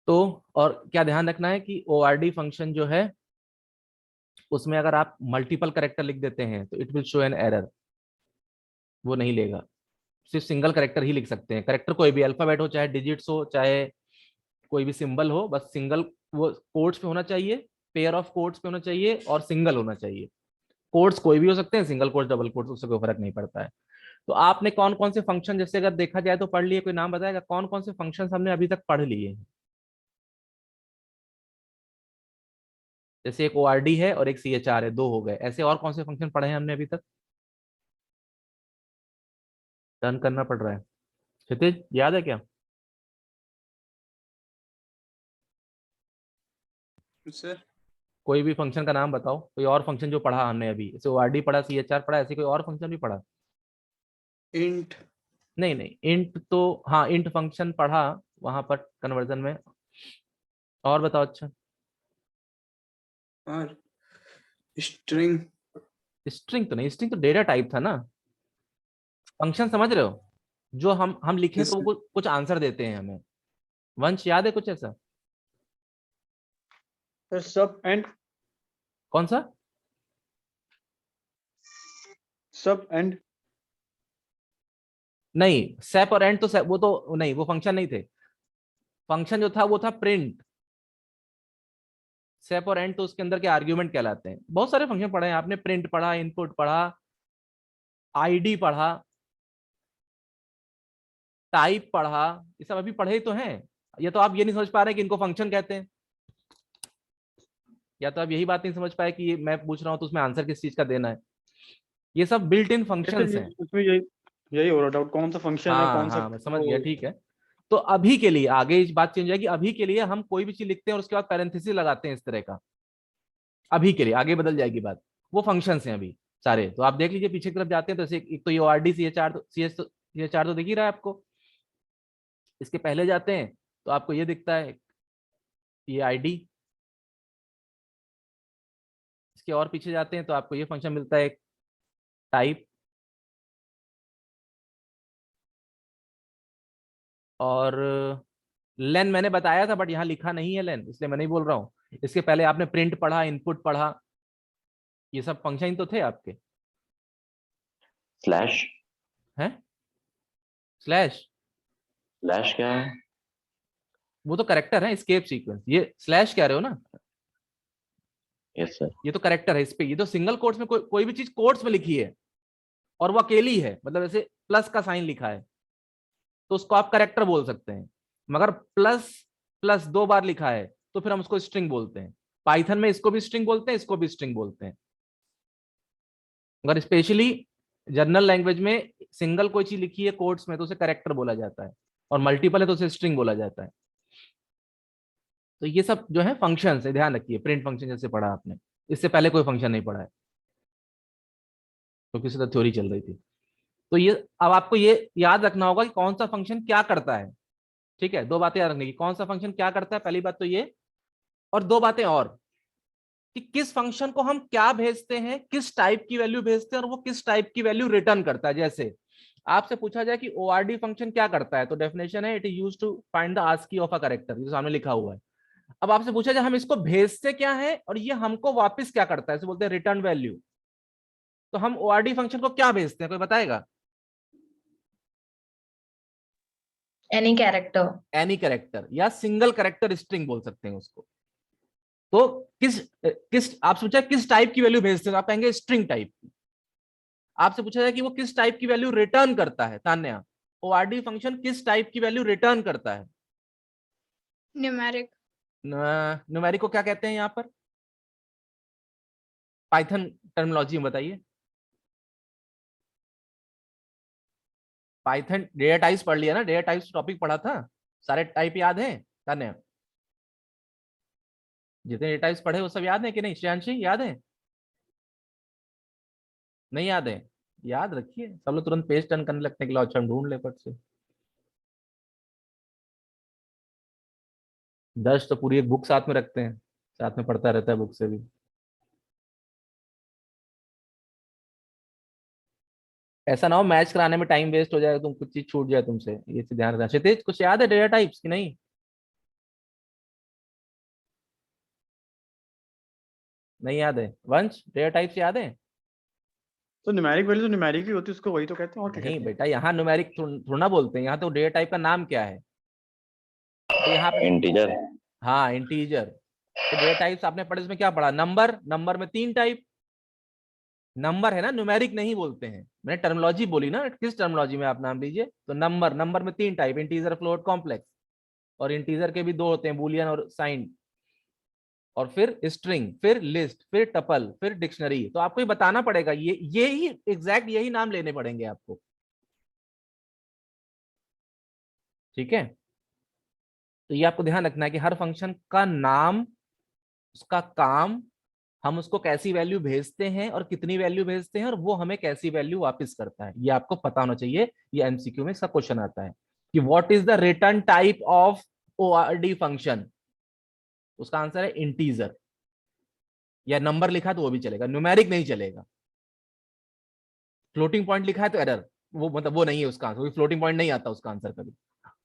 तो और क्या ध्यान रखना है कि ORD फंक्शन जो है उसमें अगर आप मल्टीपल करेक्टर लिख देते हैं तो it will show an error, वो नहीं लेगा। सिर्फ सिंगल करेक्टर ही लिख सकते हैं, करेक्टर कोई भी अल्फाबेट हो चाहे डिजिट्स हो चाहे कोई भी सिंबल हो, बस सिंगल वो कोट्स पे होना चाहिए, पेयर ऑफ कोट्स पे होना चाहिए और सिंगल होना चाहिए। कोट्स कोई भी हो सकते हैं, सिंगल कोट्स डबल कोट्स उससे कोई फर्क नहीं पड़ता है। तो आपने कौन कौन से फंक्शन, जैसे अगर देखा जाए तो पढ़ लिए, कोई नाम बताएगा कौन कौन से फंक्शन हमने अभी तक पढ़ लिए हैं? जैसे एक ORD है और एक CHR है, दो हो गए, ऐसे और कौन से फंक्शन पढ़े हैं हमने अभी तक? टर्न करना पड़ रहा है। क्षितिज याद है क्या? सर कोई भी फंक्शन का नाम बताओ, कोई और फंक्शन जो पढ़ा हमने अभी, जैसे ORD पढ़ा, CHR पढ़ा, ऐसे कोई और फंक्शन भी पढ़ा? इंट नहीं नहीं, इंट तो हाँ, इंट फंक्शन पढ़ा वहां पर कन्वर्जन में। और बताओ। अच्छा, और स्ट्रिंग। स्ट्रिंग तो नहीं, स्ट्रिंग तो डेटा टाइप था ना। फंक्शन समझ रहे हो, जो हम लिखें तो वो कुछ आंसर देते हैं हमें। वंश याद है कुछ ऐसा? सर सब एंड कौन सा? सब एंड नहीं, सेप और एंड तो वो तो नहीं, वो फंक्शन नहीं थे। फंक्शन जो था वो था प्रिंट। सेप और एंड तो उसके अंदर के आर्ग्यूमेंट कहलाते हैं। बहुत सारे फंक्शन पढ़े हैं आपने, प्रिंट पढ़ा, इनपुट पढ़ा, ID पढ़ा, टाइप पढ़ा, ये सब अभी पढ़े ही तो हैं। या तो आप ये नहीं समझ पा रहे कि इनको फंक्शन कहते हैं, या तो आप यही बात नहीं समझ पाए कि ये मैं पूछ रहा हूं तो उसमें आंसर किस चीज का देना है। ये सब बिल्ट इन सर फंक्शंस हैं। उसमें यही यही हो रहा डाउट, कौन सा फंक्शन है हाँ कौन सा हाँ, मैं समझ वो। गया, ठीक है। तो अभी के लिए, आगे इस बात चेंज जाएगी, अभी के लिए हम कोई भी चीज लिखते हैं और उसके बाद पैरेंथेसिस लगाते हैं इस तरह का। अभी के लिए, आगे बदल जाएगी बात। वो फंक्शंस हैं अभी सारे। तो आप देख लीजिए पीछे की तरफ जाते हैं तो एक तो ये ORD CHR, तो CHR तो दिख ही रहा है आपको। इसके पहले जाते हैं तो आपको ये दिखता है, ये ID। इसके और पीछे जाते हैं तो आपको ये फंक्शन मिलता है, टाइप। और लेन मैंने बताया था बट यहाँ लिखा नहीं है लेन, इसलिए मैं नहीं बोल रहा हूँ। इसके पहले आपने प्रिंट पढ़ा, इनपुट पढ़ा, ये सब फंक्शन तो थे आपके। स्लैश। हैं? स्लैश? स्लैश क्या है? वो तो करेक्टर है, एस्केप सीक्वेंस। ये स्लैश कह रहे हो ना? Yes sir. ये तो करेक्टर है इस पे, ये तो सिंगल कोट्स में, कोई भी चीज कोट्स में लिखी है और वो अकेली है, मतलब ऐसे प्लस का साइन लिखा है तो उसको आप करेक्टर बोल सकते हैं। मगर प्लस प्लस दो बार लिखा है तो फिर हम उसको स्ट्रिंग बोलते हैं। पाइथन में इसको भी स्ट्रिंग बोलते हैं, इसको भी स्ट्रिंग बोलते हैं। अगर स्पेशली जनरल लैंग्वेज में सिंगल कोई चीज लिखी है कोट्स में तो उसे करेक्टर बोला जाता है, और मल्टीपल है तो उसे स्ट्रिंग बोला जाता है। तो ये सब जो है फंक्शन है, ध्यान रखिए। प्रिंट फंक्शन जैसे पढ़ा आपने, इससे पहले कोई फंक्शन नहीं पढ़ा है क्योंकि तो थ्योरी चल रही थी। तो ये अब आपको ये याद रखना होगा कि कौन सा फंक्शन क्या करता है। ठीक है, दो बातें याद रखने की, कौन सा फंक्शन क्या करता है, पहली बात तो ये। और दो बातें और, कि किस फंक्शन को हम क्या भेजते हैं, किस टाइप की वैल्यू भेजते हैं, और वो किस टाइप की वैल्यू रिटर्न करता है। जैसे आपसे पूछा जाए कि ORD फंक्शन क्या करता है, तो डेफिनेशन है, it is used to find the ASCII of a character, जो सामने लिखा हुआ है। अब आपसे पूछा जाए हम इसको भेजते क्या है और ये हमको वापस क्या करता है, इसे बोलते हैं रिटर्न वैल्यू। तो हम ORD फंक्शन को क्या भेजते हैं, कोई बताएगा? Any character. एनी कैरेक्टर या सिंगल कैरेक्टर स्ट्रिंग बोल सकते हैं उसको। तो किस किस आप सोचा किस टाइप की वैल्यू भेजते हैं, आप कहेंगे स्ट्रिंग टाइप की। आपसे पूछा जाए कि वो किस टाइप की वैल्यू रिटर्न करता है, तान्या, ORD फंक्शन किस टाइप की वैल्यू रिटर्न करता है? न्यूमेरिक। न्यूमेरिक को क्या कहते हैं यहाँ पर पाइथन टर्मिनोलॉजी में, बताइए। पाइथन डेटा टाइप्स पढ़ लिया ना, डेटा टाइप्स टॉपिक पढ़ा था, सारे टाइप याद हैं तान्या? जितने डेटा टाइप्स पढ़े वो सब याद है कि नहीं? श्रेयांशी याद है? नहीं याद है? याद रखिए, सब लोग तुरंत पेज टर्न करने लगने के लिए, अच्छा हम ढूंढ ले फट से। 10 तो पूरी एक बुक साथ में रखते हैं, साथ में पढ़ता रहता है बुक से भी। ऐसा ना हो मैच कराने में टाइम वेस्ट हो जाए, तुम कुछ चीज छूट जाए तुमसे, ये चीज ध्यान रखना। क्षितिज कुछ याद है डेटा टाइप्स की नहीं? नहीं याद है? वंश, डेटा टाइप्स याद है? तो न्यूमेरिक वैल्यू तो न्यूमेरिक ही होती है, उसको वही तो कहते हैं, और क्या नहीं कहते हैं? बेटा, यहाँ न्यूमेरिक थोड़ा बोलते हैं, यहाँ तो डेटा टाइप का नाम क्या है? तो यहाँ पे इंटीजर। हाँ इंटीजर। तो डेटा टाइप्स आपने पढ़े, इसमें क्या पढ़ा? नंबर, नंबर में 3 टाइप नंबर है ना, न्यूमेरिक नहीं बोलते हैं। मैंने टर्मिनोलॉजी बोली ना, किस टर्मिनोलॉजी में आप नाम लीजिए। तो नंबर, नंबर में 3 टाइप, इंटीजर, फ्लोट, कॉम्प्लेक्स। और इंटीजर के भी 2 होते हैं, बुलियन और साइन। और फिर स्ट्रिंग, फिर लिस्ट, फिर टपल, फिर डिक्शनरी। तो आपको ये बताना पड़ेगा, ये ही एग्जैक्ट यही नाम लेने पड़ेंगे आपको, ठीक है? तो ये आपको ध्यान रखना है कि हर फंक्शन का नाम, उसका काम, हम उसको कैसी वैल्यू भेजते हैं और कितनी वैल्यू भेजते हैं, और वो हमें कैसी वैल्यू वापस करता है, ये आपको पता होना चाहिए। ये एमसीक्यू में इसका क्वेश्चन आता है कि what is the return type of ORD function. उसका आंसर है इंटीजर। या नंबर लिखा है तो वो भी चलेगा, न्यूमेरिक नहीं चलेगा। फ्लोटिंग पॉइंट लिखा है तो एरर, वो मतलब वो नहीं है उसका आंसर, फ्लोटिंग पॉइंट नहीं आता उसका आंसर कभी।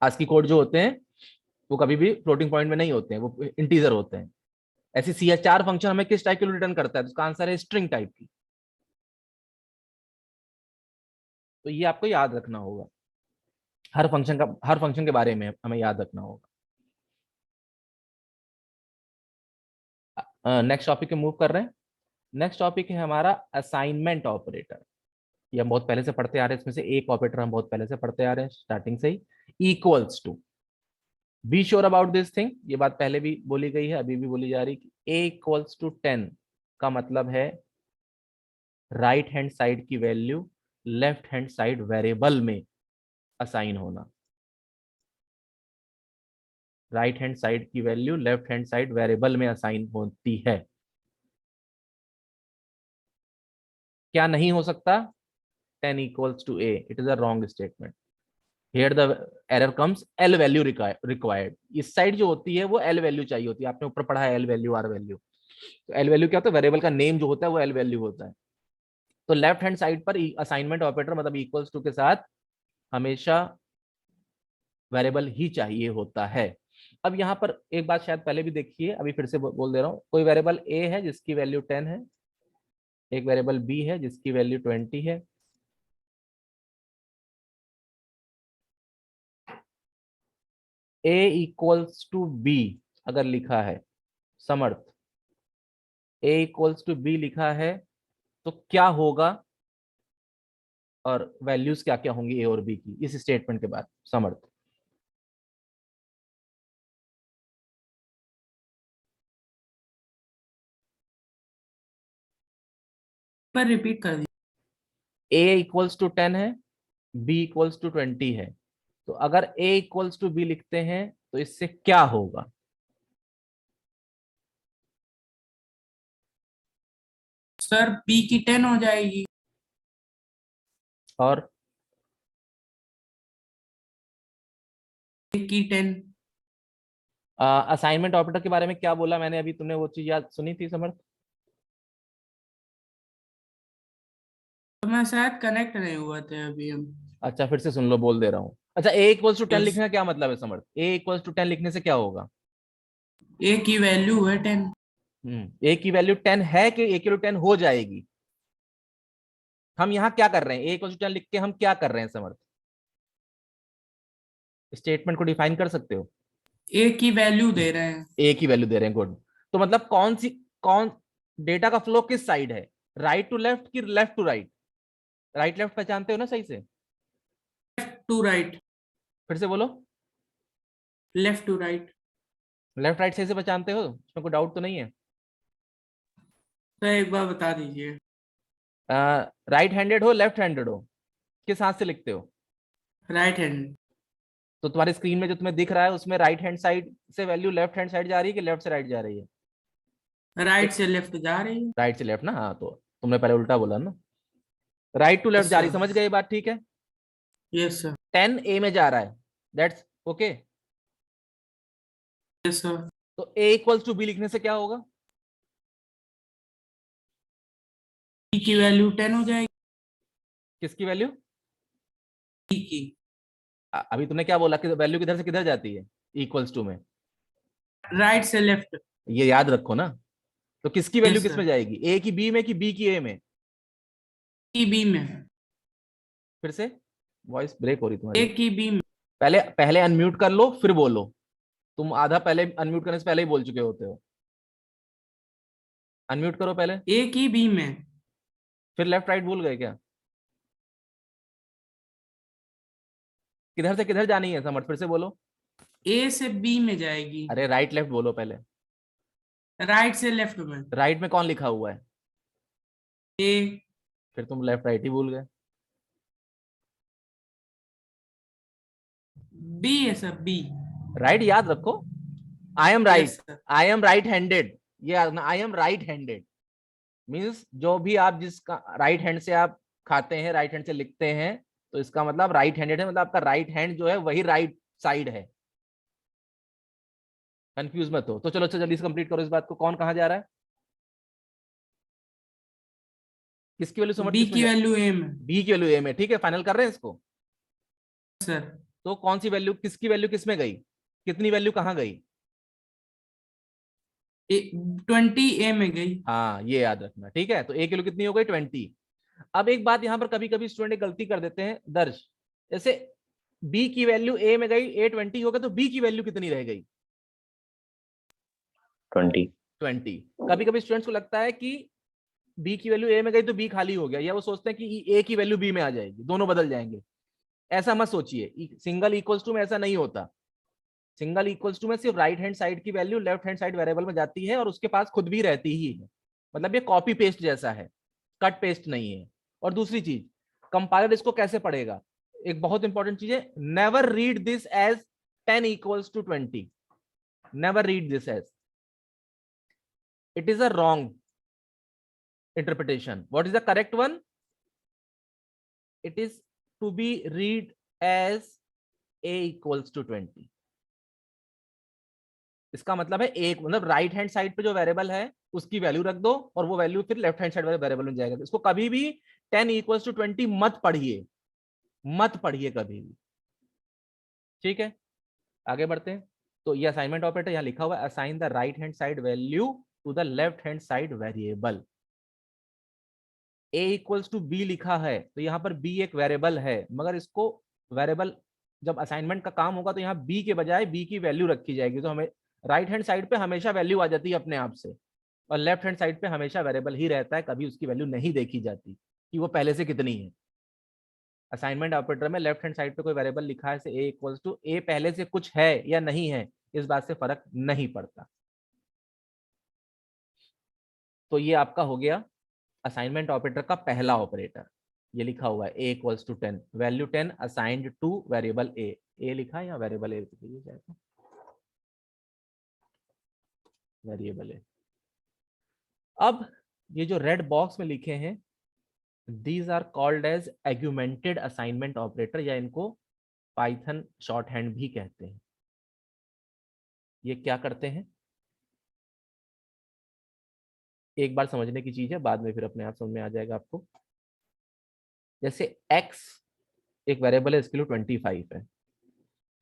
ASCII कोड जो होते हैं वो कभी भी फ्लोटिंग पॉइंट में नहीं होते हैं, वो इंटीजर होते हैं। ऐसे CHR फंक्शन हमें किस टाइप की रिटर्न करता है? तो उसका आंसर है स्ट्रिंग टाइप की। तो ये आपको याद रखना होगा, हर फंक्शन के बारे में हमें याद रखना होगा। नेक्स्ट टॉपिक पे मूव कर रहे हैं। नेक्स्ट टॉपिक है हमारा असाइनमेंट ऑपरेटर। ये हम बहुत पहले से पढ़ते आ रहे हैं, इसमें से एक ऑपरेटर हम बहुत पहले से पढ़ते आ रहे हैं, स्टार्टिंग से ही। Equals to, be sure about this thing, ये बात पहले भी बोली गई है, अभी भी बोली जा रही है। ए इक्वल्स टू 10 का मतलब है राइट हैंड साइड की value left hand side variable में असाइन होना। राइट हैंड साइड की value left hand side variable में असाइन होती है। क्या नहीं हो सकता? 10 equals to a, it is a wrong statement. Here the error comes, L value required। इस साइड जो होती है वो L वैल्यू चाहिए होती है, आपने ऊपर पढ़ा है L वैल्यू, R वैल्यू। तो L वैल्यू क्या होता है? वेरिएबल का नेम जो होता है वो L वैल्यू होता है। तो लेफ्ट हैंड साइड पर असाइनमेंट ऑपरेटर मतलब इक्वल्स टू के साथ हमेशा वेरिएबल ही चाहिए होता है। अब यहाँ पर एक बात शायद पहले भी देखिए, अभी फिर से बोल दे रहा हूँ। कोई वेरिएबल a है जिसकी वैल्यू 10 है, एक वेरिएबल b है जिसकी वैल्यू 20 है, a इक्वल्स टू b अगर लिखा है, समर्थ, a इक्वल्स टू b लिखा है, तो क्या होगा और वैल्यूज क्या क्या होंगी a और b की इस स्टेटमेंट के बाद? समर्थ, पर रिपीट कर दी। a इक्वल्स टू 10 है, b इक्वल्स टू 20 है, तो अगर a इक्वल्स टू b लिखते हैं तो इससे क्या होगा? सर बी की 10 हो जाएगी। और ए की 10। असाइनमेंट ऑपरेटर के बारे में क्या बोला मैंने अभी? तुमने वो चीज याद सुनी थी समर्थ? तो मैं शायद कनेक्ट नहीं हुआ थे अभी हम। अच्छा फिर से सुन लो, बोल दे रहा हूँ। अच्छा, a इक्वल्स टू 10 Yes. लिखने का क्या मतलब है समर्थ? a इक्वल्स टू 10 लिखने से क्या होगा? ए की वैल्यू है 10। a की वैल्यू 10 है कि a की वैल्यू 10 हो जाएगी? हम यहाँ क्या कर रहे हैं? a इक्वल्स टू 10 लिख के हम क्या कर रहे हैं समर्थ? स्टेटमेंट को डिफाइन कर सकते हो? ए की वैल्यू दे रहे हैं। a की वैल्यू दे रहे हैं, गुड। तो मतलब कौन डेटा का फ्लो किस साइड है? राइट टू लेफ्ट की left to right? Right left पहचानते हो ना सही से? To right. फिर से बोलो। Left to right. Left right सही से पहचानते हो, इसमें कोई डाउट तो नहीं है? तो एक बार बता दीजिए। राइट हैंडेड हो, लेफ्ट हैंडेड हो, किस हाथ से लिखते हो? Right hand. तो तुम्हारी स्क्रीन में जो तुम्हें दिख रहा है उसमें राइट हैंड साइड से वैल्यू लेफ्ट हैंड साइड जा रही है कि लेफ्ट से राइट जा रही है? राइट से लेफ्ट जा रही है। राइट से लेफ्ट ना, हाँ। तो तुमने पहले उल्टा बोला ना, राइट टू लेफ्ट जा रही, समझ गए बात? ठीक है, यस सर। 10 a में जा रहा है, दैट्स ओके। Yes sir. तो a इक्वल्स टू b लिखने से क्या होगा? बी की वैल्यू 10 हो जाएगी। किसकी वैल्यू? बी की। अभी तुमने क्या बोला कि वैल्यू किधर से किधर जाती है इक्वल्स टू में? राइट से लेफ्ट। ये याद रखो ना, तो किसकी वैल्यू Yes, किस में sir. जाएगी, ए की बी में कि बी की ए में? की बी में, फिर से वॉइस ब्रेक हो रही ए तुम्हारी। की बी में, पहले पहले अनम्यूट कर लो फिर बोलो, तुम आधा पहले अनम्यूट करने से पहले ही बोल चुके होते हो। अनम्यूट करो पहले, ए की बी में, फिर लेफ्ट राइट भूल गए क्या? किधर से किधर जानी है समझ, फिर से बोलो। ए से बी में जाएगी, अरे राइट लेफ्ट बोलो पहले। राइट से लेफ्ट में, राइट में कौन लिखा हुआ है? ए, फिर तुम लेफ्ट राइट ही भूल गए। बी है सर, बी। राइट याद रखो, I am right, Yes, sir. I am right handed, ये I am right handed means जो भी आप जिसका राइट हैंड से आप खाते हैं, राइट हैंड से लिखते हैं, तो इसका मतलब राइट हैंडेड है, मतलब आपका राइट हैंड जो है वही राइट साइड है। कंफ्यूज मत हो। तो चलो अच्छा जल्दी से कंप्लीट करो इस बात को। कौन कहाँ जा रहा है? किसकी वैल्यू समझ बी की वैल्यू ए में, बी की वैल्यू ए में, ठीक है फाइनल कर रहे हैं इसको। सर। तो कौन सी वैल्यू, किसकी वैल्यू किस में गई, कितनी वैल्यू कहाँ गई? 20 ए में गई। हाँ ये याद रखना, ठीक है। तो ए की वैल्यू कितनी हो गई? 20। अब एक बात यहाँ पर कभी कभी स्टूडेंट गलती कर देते हैं दर्श, जैसे बी की वैल्यू ए में गई, ए 20 हो गया, तो बी की वैल्यू कितनी रह गई? 20। कभी कभी स्टूडेंट्स को लगता है कि बी की वैल्यू ए में गई तो बी खाली हो गया, या वो सोचते हैं कि ए की वैल्यू बी में आ जाएगी, दोनों बदल जाएंगे। ऐसा मत सोचिए, सिंगल इक्वल्स टू में ऐसा नहीं होता। सिंगल इक्वल्स टू में सिर्फ राइट हैंड साइड की value left hand side variable में जाती है और उसके पास खुद भी रहती ही है, मतलब ये कॉपी पेस्ट जैसा है, कट पेस्ट नहीं है। और दूसरी चीज, कंपाइलर इसको कैसे पढ़ेगा, एक बहुत इंपॉर्टेंट चीज है, never read this as 10 equals to 20, never read this as, it is a wrong interpretation. What is the correct one? It is to be read as a equals to 20. इसका मतलब है एक, मतलब राइट हैंड साइड पे जो variable है उसकी value रख दो और वो वैल्यू फिर लेफ्ट हैंड साइड वाले वेरिएबल में जाएगा। इसको कभी भी 10 इक्वल्स टू 20 मत पढ़िए, मत पढ़िए कभी भी, ठीक है। आगे बढ़ते हैं। तो ये असाइनमेंट ऑपरेटर यहाँ लिखा हुआ है, assign the right hand side value to the left hand side variable. a equals to b लिखा है तो यहाँ पर b एक वेरिएबल है, मगर इसको वेरिएबल जब असाइनमेंट का काम होगा तो यहाँ b के बजाय b की वैल्यू रखी जाएगी। तो हमें राइट हैंड साइड पे हमेशा वैल्यू आ जाती है अपने आप से, और लेफ्ट हैंड साइड पे हमेशा वेरिएबल ही रहता है, कभी उसकी वैल्यू नहीं देखी जाती कि वो पहले से कितनी है। असाइनमेंट ऑपरेटर में लेफ्ट हैंड साइड पे कोई वेरिएबल लिखा है से a इक्वल्स टू a पहले से कुछ है या नहीं है, इस बात से फर्क नहीं पड़ता। तो ये आपका हो गया असाइनमेंट ऑपरेटर का पहला ऑपरेटर। ये लिखा हुआ है a equals to 10, value 10 assigned to variable a, लिखा है या वेरिएबल a जाएगा, वेरिएबल a। अब ये जो रेड बॉक्स में लिखे हैं, these are called as augmented assignment operator, या इनको पाइथन शॉर्ट हैंड भी कहते हैं। ये क्या करते हैं, एक बार समझने की चीज है, बाद में फिर अपने आप समझ में आ जाएगा आपको। जैसे x एक वेरिएबल है, इसके लिए 25 है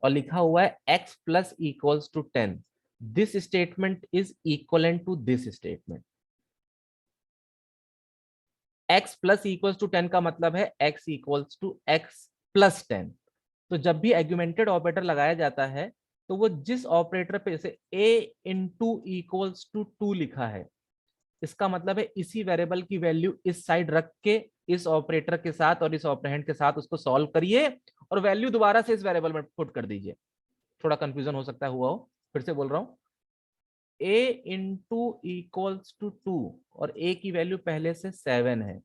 और लिखा हुआ है x plus equals to 10, this statement is equivalent to this statement. x plus equals to 10 का मतलब है x equals to x plus 10। तो जब भी एग्यूमेंटेड ऑपरेटर लगाया जाता है तो वो जिस ऑपरेटर पे, जैसे a इंटू इक्वल्स टू 2 लिखा है, इसका मतलब है इसी वेरिएबल की वैल्यू इस साइड रख के इस ऑपरेटर के साथ और इस ऑपरेंड के साथ उसको सॉल्व करिए और वैल्यू दोबारा से इस वेरिएबल में पुट कर दीजिए। थोड़ा कंफ्यूजन हो सकता है हुआ हो, फिर से बोल रहा हूं, a इंटू इक्वल्स टू 2 और a की वैल्यू पहले से 7 है,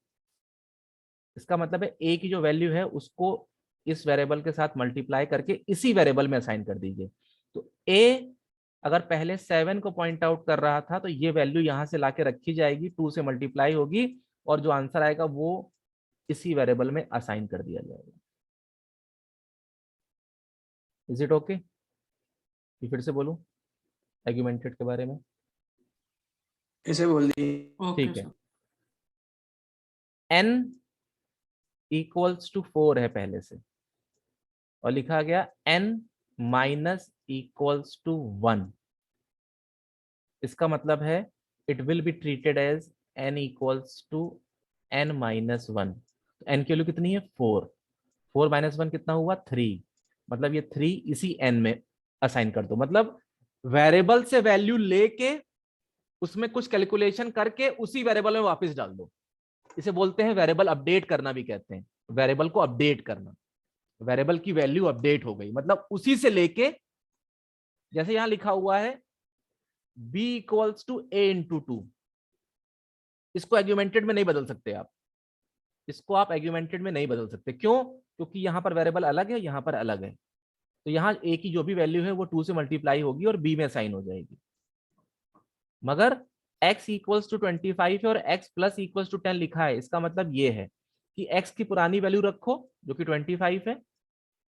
इसका मतलब है a की जो वैल्यू है उसको इस वेरिएबल के साथ मल्टीप्लाई करके इसी वेरिएबल में असाइन कर दीजिए। तो a अगर पहले 7 को पॉइंट आउट कर रहा था तो ये वैल्यू यहां से लाके रखी जाएगी, 2 से मल्टीप्लाई होगी और जो आंसर आएगा वो इसी वेरिएबल में असाइन कर दिया जाएगा। Is it okay? फिर से बोलूं आर्गुमेंटेड के बारे में? ऐसे बोल दिए। ओके ठीक है। सर। n इक्वल्स टू 4 है पहले से और लिखा गया n माइनस इक्वल्स टू 1, इसका मतलब है it will be treated as n equals to n minus 1. n की वैल्यू कितनी है 4. 4 minus 1 कितना हुआ 3. मतलब ये 3 इसी n में असाइन कर दो. मतलब वेरिएबल से वैल्यू लेके उसमें कुछ कैलकुलेशन करके उसी वेरिएबल में वापस डाल दो. इसे बोलते हैं वेरिएबल अपडेट करना भी कहते हैं. वेरिएबल को अपडेट करना. वेरिएबल की वैल्यू अपडेट हो गई मतलब उसी से लेके, जैसे यहां लिखा हुआ है b equals to a into 2. इसको आर्ग्यूमेंटेड में नहीं बदल सकते आप. इसको आप आर्ग्यूमेंटेड में नहीं बदल सकते. क्यों? क्योंकि यहां पर वेरिएबल अलग है, यहां पर अलग है. तो यहां a की जो भी वैल्यू है वो 2 से मल्टीप्लाई होगी और b में असाइन हो जाएगी. मगर x इक्वल्स टू 25 है और x प्लस इक्वल्स टू 10 लिखा है. इसका मतलब ये है कि x की पुरानी वैल्यू रखो जो कि 25 है,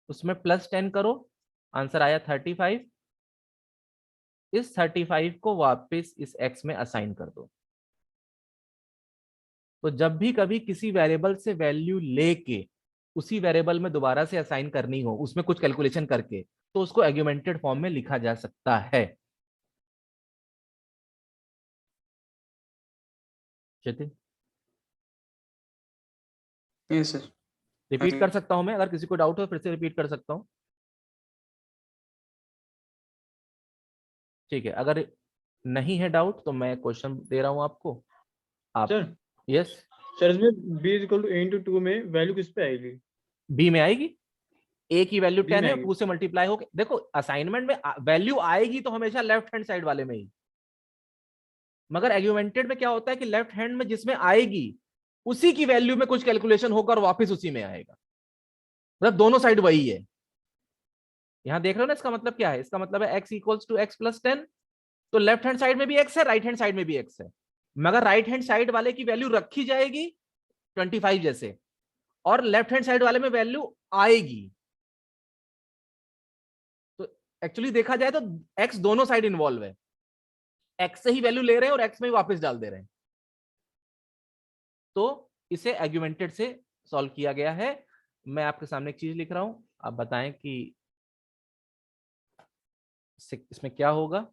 उसमें प्लस 10 करो, आंसर आया 35. इस 35 को वापस इस x में असाइन कर दो. तो जब भी कभी किसी वेरिएबल से वैल्यू लेके उसी वेरिएबल में दोबारा से असाइन करनी हो, उसमें कुछ कैलकुलेशन करके, तो उसको आर्ग्यूमेंटेड फॉर्म में लिखा जा सकता है. Yes sir. रिपीट कर सकता हूं मैं, अगर किसी को डाउट हो फिर से रिपीट कर सकता हूं. ठीक है, अगर नहीं है डाउट तो मैं क्वेश्चन दे रहा हूं आपको. आप सर यस सर इसमें b equal to a into 2 में वैल्यू किस पे आएगी? बी में आएगी. ए की वैल्यू B 10 में है और आएगी. 2 से मल्टीप्लाई होके. देखो असाइनमेंट में वैल्यू आएगी तो हमेशा लेफ्ट हैंड साइड वाले में ही. मगर आर्ग्यूमेंटेड में क्या होता है कि लेफ्ट हैंड में जिसमें आएगी उसी की वैल्यू में कुछ कैलकुलेशन होकर वापस उसी में आएगा. मतलब दोनों साइड वही है. यहां देख रहे हो ना, इसका मतलब क्या है? इसका मतलब है x equals to x plus 10. तो लेफ्ट हैंड साइड में भी x है, राइट हैंड साइड में भी x है. मगर राइट हैंड साइड वाले की वैल्यू रखी जाएगी 25 जैसे, और लेफ्ट हैंड साइड वाले में वैल्यू आएगी. तो एक्चुअली देखा जाए तो x दोनों साइड इन्वॉल्व है. x से ही वैल्यू ले रहे हैं और x में ही वापस डाल दे रहे हैं. तो इसे आर्ग्यूमेंटेड से सॉल्व किया गया है. मैं आपके सामने एक चीज लिख रहा हूं, आप बताएं कि इसमें क्या होगा.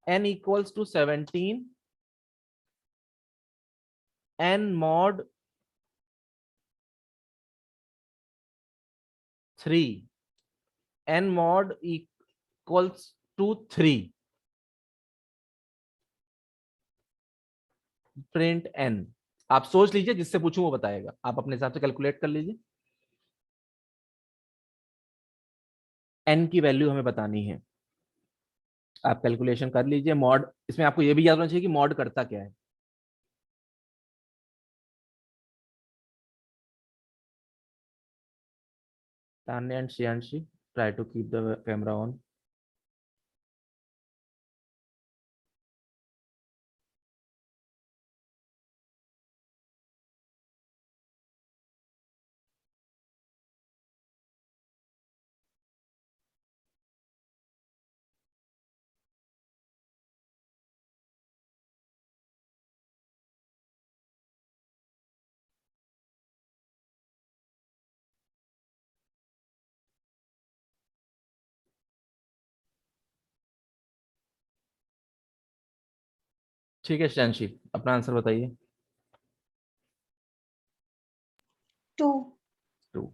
n equals to 17 n mod 3 n mod equals to 3 print n. आप सोच लीजिए, जिससे पूछूं वो बताएगा. आप अपने हिसाब से कैलकुलेट कर लीजिए. n की वैल्यू हमें बतानी है. आप कैलकुलेशन कर लीजिए. मॉड, इसमें आपको ये भी याद होना चाहिए कि मॉड करता क्या है. Tanya and Shianshi, try to keep the camera on. ठीक है शियांशी, अपना आंसर बताइए. 2. 2.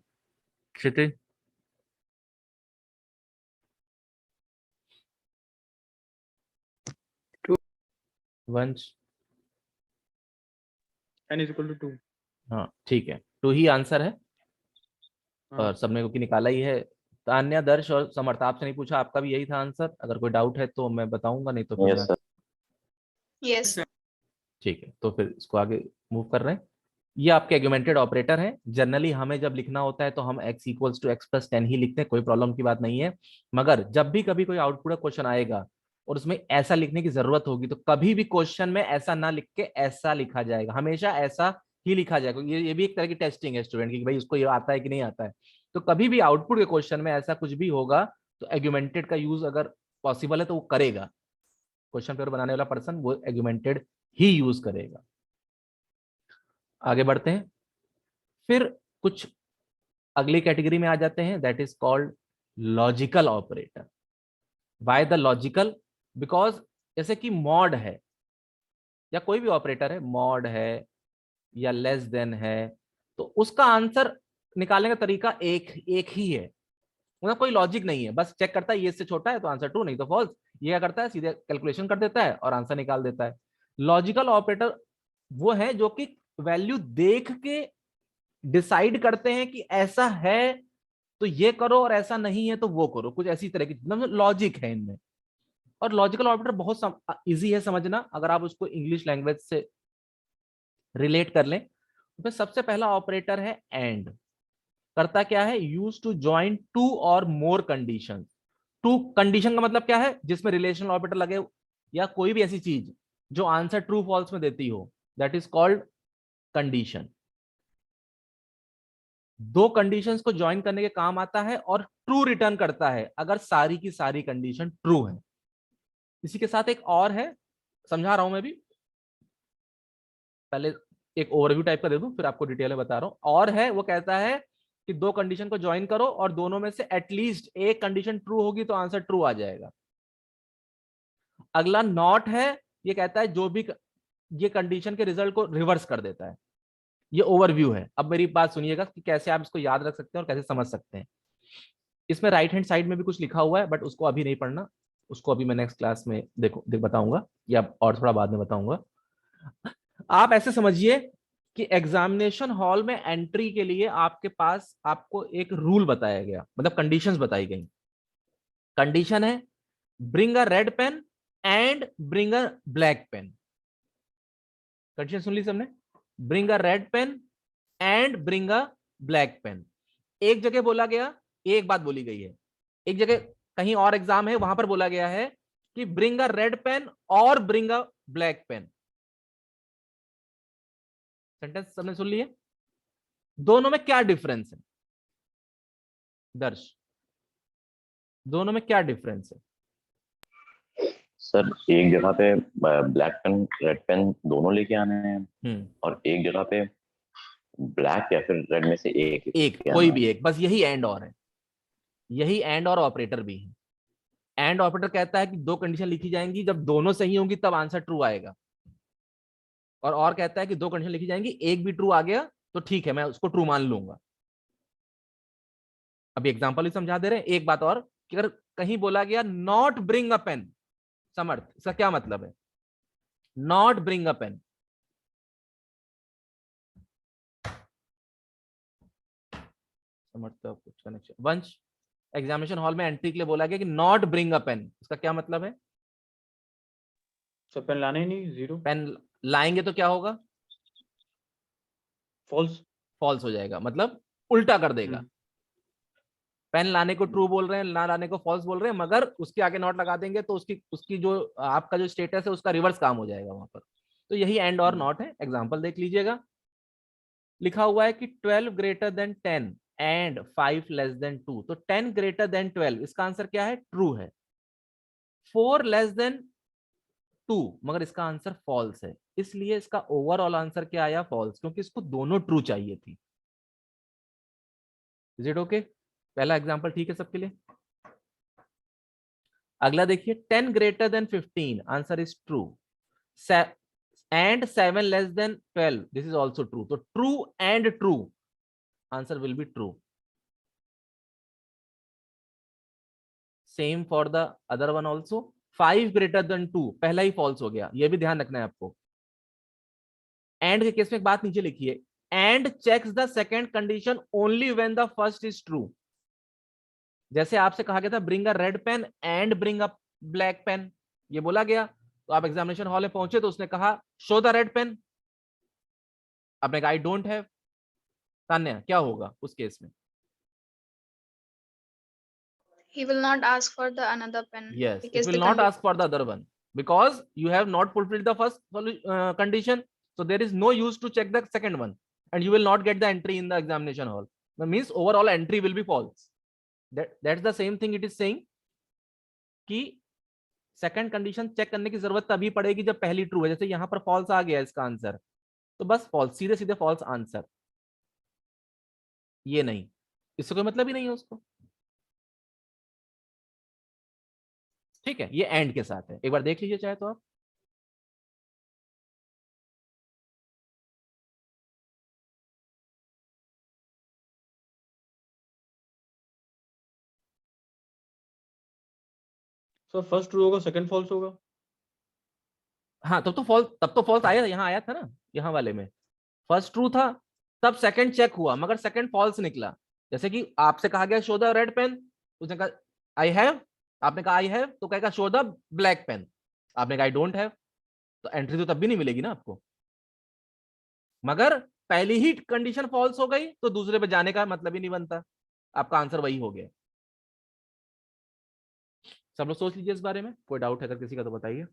क्षितिज. 2. Vansh. n is equal to 2. हाँ ठीक है, 2 ही आंसर है हाँ. और सबने क्योंकि निकाला ही है. तान्या, दर्श और समर्थ, आपसे नहीं पूछा, आपका भी यही था आंसर. अगर कोई डाउट है तो मैं बताऊंगा, नहीं तो फिर यस मैं. सर. Yes. ठीक है, तो फिर इसको आगे मूव कर रहे हैं. ये आपके आर्गुमेंटेड ऑपरेटर है. जनरली हमें जब लिखना होता है तो हम x equals to x plus 10 ही लिखते हैं, कोई प्रॉब्लम की बात नहीं है. मगर जब भी कभी कोई आउटपुट क्वेश्चन आएगा और उसमें ऐसा लिखने की जरूरत होगी तो कभी भी क्वेश्चन में ऐसा ना लिख के ऐसा लिखा जाएगा. हमेशा ऐसा ही लिखा जाएगा. ये भी एक तरह की टेस्टिंग है स्टूडेंट की, भाई उसको ये आता है कि नहीं आता है. तो कभी भी आउटपुट के क्वेश्चन में ऐसा कुछ भी होगा तो आर्गुमेंटेड का यूज अगर पॉसिबल है तो वो करेगा. क्वेश्चन पेपर बनाने वाला पर्सन वो आर्गुमेंटेड ही यूज करेगा. आगे बढ़ते हैं. फिर कुछ अगली कैटेगरी में आ जाते हैं, that is called logical operator. Why the logical? Because जैसे कि मॉड है या कोई भी ऑपरेटर है, मॉड है या लेस देन है, तो उसका आंसर निकालने का तरीका एक एक ही है, मतलब कोई लॉजिक नहीं है, बस चेक करता है ये इससे छोटा है तो आंसर ट्रू, नहीं तो फॉल्स। ये क्या करता है, सीधे कैलकुलेशन कर देता है और आंसर निकाल देता है। लॉजिकल ऑपरेटर वो है जो कि वैल्यू देख के डिसाइड करते हैं कि ऐसा है तो ये करो और ऐसा नहीं है तो वो करो, कुछ ऐसी तरह की लॉजिक है इनमें। और लॉजिकल ऑपरेटर बहुत इजी है समझना अगर आप उसको इंग्लिश लैंग्वेज से रिलेट कर लें। तो सबसे पहला ऑपरेटर है एंड। करता क्या है, यूज टू ज्वाइन टू और मोर कंडीशन। टू कंडीशन का मतलब क्या है, जिसमें रिलेशनल ऑपरेटर लगे या कोई भी ऐसी चीज जो आंसर ट्रू फॉल्स में देती हो, दैट इज कॉल्ड कंडीशन। दो कंडीशंस को ज्वाइन करने के काम आता है और ट्रू रिटर्न करता है अगर सारी की सारी कंडीशन ट्रू है। इसी के साथ एक और है, समझा रहा हूं मैं भी, पहले एक ओवरव्यू टाइप का दे दूं फिर आपको डिटेल में बता रहा हूं। और है वो कहता है कि दो कंडीशन को ज्वाइन करो और दोनों में से एटलीस्ट एक कंडीशन ट्रू होगी तो आंसर ट्रू आ जाएगा। अगला नॉट है, ये कहता है जो भी ये कंडीशन के रिजल्ट को रिवर्स कर देता है। ये ओवरव्यू है। अब मेरी बात सुनिएगा कि कैसे आप इसको याद रख सकते हैं और कैसे समझ सकते हैं। इसमें राइट हैंड साइड में भी कुछ लिखा हुआ है बट उसको अभी नहीं पढ़ना, उसको अभी मैं नेक्स्ट क्लास में बताऊंगा या और थोड़ा बाद में बताऊंगा। आप ऐसे समझिए कि एग्जामिनेशन हॉल में एंट्री के लिए आपके पास आपको एक रूल बताया गया, मतलब कंडीशंस बताई गई। कंडीशन है bring a red pen and bring a black pen. Condition सुन ली सबने, bring a red pen and bring a black pen. एक जगह बोला गया, एक बात बोली गई है, एक जगह कहीं और एग्जाम है वहां पर बोला गया है कि ब्रिंग अ रेड पेन और bring a black pen. Sentence सबने सुन लिए, दोनों में क्या डिफरेंस है दर्श, दोनों में क्या डिफरेंस है? सर एक जगह पे ब्लैक पेन रेड पेन दोनों लेके आने हैं और एक जगह पे ब्लैक या फिर रेड में से एक एक, लेके कोई आना भी है। एक, बस यही एंड और है, यही एंड और ऑपरेटर भी है। एंड ऑपरेटर कहता है कि दो कंडीशन लिखी जाएंगी, जब दोनों सही होंगी तब आंसर ट्रू आएगा। और कहता है कि दो कंडीशन लिखी जाएंगी, एक भी ट्रू आ गया तो ठीक है मैं उसको ट्रू मान लूंगा। अभी एग्जांपल भी समझा दे रहे हैं। एक बात और कि अगर कहीं बोला गया नॉट ब्रिंग अ पेन, समर्थ, इसका क्या मतलब है? नॉट ब्रिंग अ पेन, समर्थ का कुछ कनेक्शन। वंश, एग्जामिनेशन हॉल में एंट्री के लिए बोला गया कि नॉट ब्रिंग अ पेन, इसका क्या मतलब है? सर पेन लाना ही नहीं, जीरो पेन लाएंगे तो क्या होगा? फॉल्स। फॉल्स हो जाएगा, मतलब उल्टा कर देगा। पेन लाने को ट्रू बोल रहे हैं, ना लाने को फॉल्स बोल रहे हैं, मगर उसके आगे नॉट लगा देंगे तो उसकी उसकी जो आपका जो स्टेटस है उसका रिवर्स काम हो जाएगा वहां पर। तो यही एंड और नॉट है। एग्जांपल देख लीजिएगा, लिखा हुआ है कि 12 greater than 10 and 5 less than 2। तो 10 ग्रेटर देन 12, इसका आंसर क्या है? ट्रू है। 4 लेस देन 2, मगर इसका आंसर फॉल्स है। इसलिए इसका ओवरऑल आंसर क्या आया? फॉल्स, क्योंकि इसको दोनों ट्रू चाहिए थी। Is it okay? पहला एग्जांपल ठीक है सबके लिए। अगला देखिए, 10 greater than 15, answer is true. And 7 less than 12, this is also true. तो true and true, answer will be true. Same for the other one also. 5 greater than 2, पहला ही false हो गया, यह भी ध्यान रखना है आपको। एंड के केस में एक बात नीचे लिखी है, and checks the second condition only when the first is true. जैसे आपसे कहा गया था bring a red pen and bring a black pen, ये बोला गया, तो आप एग्जामिनेशन हॉल में पहुंचे तो उसने कहा शो द रेड पेन, आपने कहा आई डोंट हैव। तान्या, क्या होगा उस केस में? He will not ask for the another pen Yes, it because will the not condition. ask for the other one because you have not fulfilled the first condition. So there is no use to check the second one, and you will not get the entry in the examination hall. That means overall entry will be false. That's the same thing it is saying कि second condition check करने की जरूरत तभी पड़ेगी जब पहली true है। जैसे यहां पर फॉल्स आ गया इसका आंसर, तो बस फॉल्स, सीधे सीधे फॉल्स आंसर, ये नहीं, इससे कोई मतलब ही नहीं है उसको। ठीक है, ये एंड के साथ है, एक बार देख लीजिए चाहे तो आप। सर फर्स्ट ट्रू होगा सेकंड फॉल्स होगा। हाँ तब तो फॉल्स आया, यहाँ आया था ना, यहाँ वाले में फर्स्ट ट्रू था, तब सेकंड चेक हुआ मगर सेकंड फॉल्स निकला। जैसे कि आपसे कहा गया शो द रेड पेन, उसने कहा आई हैव, आपने कहा आई हैव, तो कहेगा शो द ब्लैक पेन, आपने कहा आई डोंट हैव, तो एंट्री तो तब भी नहीं मिलेगी ना आपको। मगर पहली ही कंडीशन फॉल्स हो गई तो दूसरे पे जाने का मतलब ही नहीं बनता, आपका आंसर वही हो गया। सब लोग सोच लीजिए इस बारे में, कोई डाउट है अगर किसी का तो बताइए।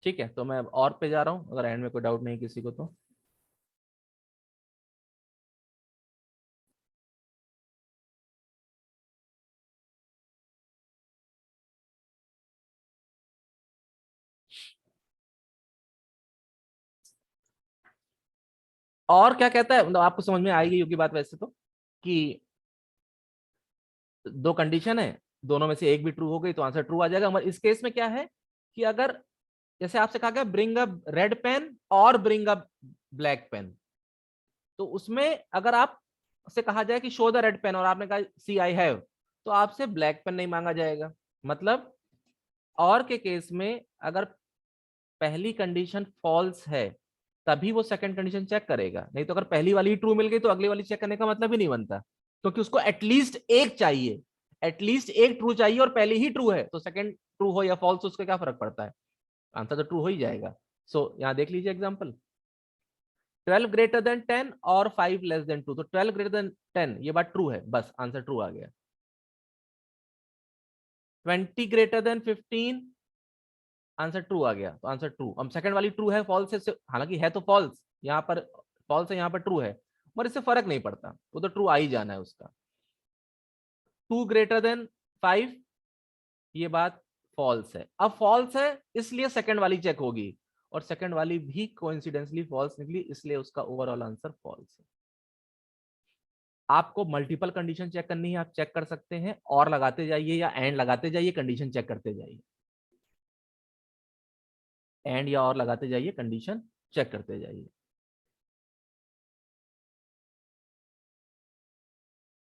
ठीक है, तो मैं और पे जा रहा हूं, अगर एंड में कोई डाउट नहीं किसी को तो। और क्या कहता है, मतलब आपको समझ में आएगी योगी बात वैसे तो, कि दो कंडीशन है, दोनों में से एक भी ट्रू हो गई तो आंसर ट्रू आ जाएगा। मगर इस केस में क्या है कि अगर जैसे आपसे कहा गया ब्रिंग अ रेड पेन और ब्रिंग अ ब्लैक पेन, तो उसमें अगर आप से कहा जाए कि शो द रेड पेन और आपने कहा सी आई हैव, तो आपसे ब्लैक पेन नहीं मांगा जाएगा। मतलब और के केस में अगर पहली कंडीशन फॉल्स है तभी वो सेकंड कंडीशन चेक करेगा, नहीं तो अगर पहली वाली ट्रू मिल गई तो अगली वाली चेक करने का मतलब ही नहीं बनता, क्योंकि उसको एटलीस्ट एक चाहिए, एटलीस्ट एक ट्रू चाहिए और पहली ही ट्रू है, तो सेकंड ट्रू हो या फॉल्स उसका क्या फर्क पड़ता है, आंसर तो ट्रू हो ही जाएगा। सो यहाँ देख लीजिए एग्जाम्पल, 12 ग्रेटर देन 10 और 5 लेस देन 2, तो 12 ग्रेटर देन 10 ये बात ट्रू है, बस आंसर ट्रू आ गया। 20 ग्रेटर देन 15, आंसर ट्रू आ गया, तो आंसर ट्रू। अब सेकंड वाली ट्रू है फॉल्स है, हालांकि है तो फॉल्स, यहाँ पर फॉल्स है यहाँ पर ट्रू है, मगर इससे फर्क नहीं पड़ता, वो तो ट्रू आ ही जाना है उसका। 2 ग्रेटर देन 5, ये बात फॉल्स है, अब फॉल्स है इसलिए सेकंड वाली चेक होगी, और सेकंड वाली भी कोइंसिडेंटली फॉल्स निकली, इसलिए उसका ओवरऑल आंसर फॉल्स है। आपको मल्टीपल कंडीशन चेक करनी है, आप चेक कर सकते हैं, और लगाते जाइए या एंड लगाते जाइए, कंडीशन चेक करते जाइए, एंड या और लगाते जाइए, कंडीशन चेक करते जाइए।